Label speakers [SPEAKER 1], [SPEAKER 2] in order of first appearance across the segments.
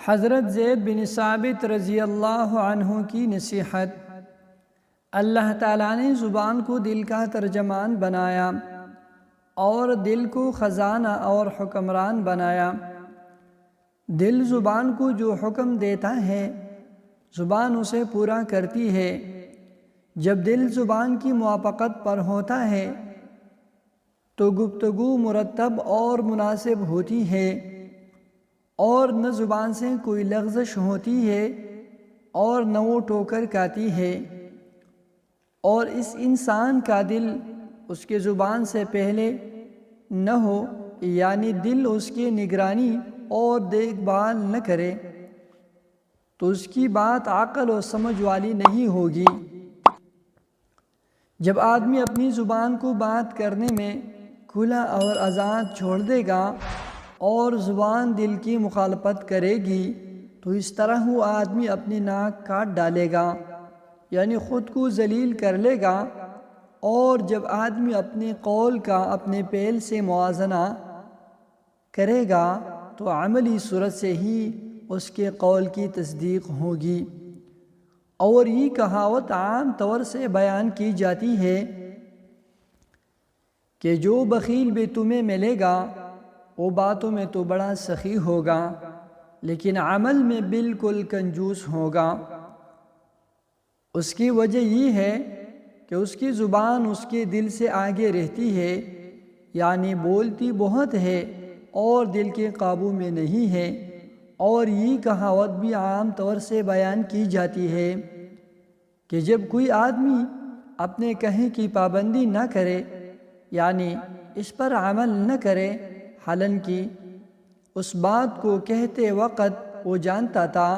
[SPEAKER 1] حضرت زید بن ثابت رضی اللہ عنہ کی نصیحت۔ اللہ تعالیٰ نے زبان کو دل کا ترجمان بنایا اور دل کو خزانہ اور حکمران بنایا۔ دل زبان کو جو حکم دیتا ہے زبان اسے پورا کرتی ہے۔ جب دل زبان کی موافقت پر ہوتا ہے تو گفتگو مرتب اور مناسب ہوتی ہے اور نہ زبان سے کوئی لغزش ہوتی ہے اور نہ وہ ٹوکر کھاتی ہے، اور اس انسان کا دل اس کے زبان سے پہلے نہ ہو، یعنی دل اس کی نگرانی اور دیکھ بھال نہ کرے تو اس کی بات عقل و سمجھ والی نہیں ہوگی۔ جب آدمی اپنی زبان کو بات کرنے میں کھلا اور آزاد چھوڑ دے گا اور زبان دل کی مخالفت کرے گی تو اس طرح وہ آدمی اپنی ناک کاٹ ڈالے گا، یعنی خود کو ذلیل کر لے گا۔ اور جب آدمی اپنے قول کا اپنے فعل سے موازنہ کرے گا تو عملی صورت سے ہی اس کے قول کی تصدیق ہوگی۔ اور یہ کہاوت عام طور سے بیان کی جاتی ہے کہ جو بخیل بھی تمہیں ملے گا وہ باتوں میں تو بڑا سخی ہوگا لیکن عمل میں بالکل کنجوس ہوگا۔ اس کی وجہ یہ ہے کہ اس کی زبان اس کے دل سے آگے رہتی ہے، یعنی بولتی بہت ہے اور دل کے قابو میں نہیں ہے۔ اور یہ کہاوت بھی عام طور سے بیان کی جاتی ہے کہ جب کوئی آدمی اپنے کہیں کی پابندی نہ کرے، یعنی اس پر عمل نہ کرے، حالانکہ اس بات کو کہتے وقت وہ جانتا تھا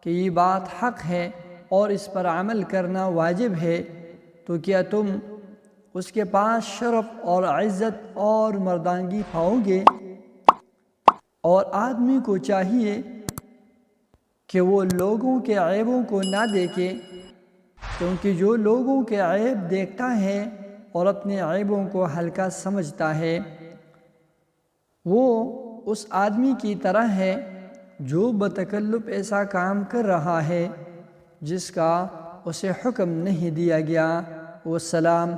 [SPEAKER 1] کہ یہ بات حق ہے اور اس پر عمل کرنا واجب ہے، تو کیا تم اس کے پاس شرف اور عزت اور مردانگی پاؤ گے؟ اور آدمی کو چاہیے کہ وہ لوگوں کے عیبوں کو نہ دیکھے، کیونکہ جو لوگوں کے عیب دیکھتا ہے اور اپنے عیبوں کو ہلکا سمجھتا ہے وہ اس آدمی کی طرح ہے جو بتکلف ایسا کام کر رہا ہے جس کا اسے حکم نہیں دیا گیا۔ والسلام۔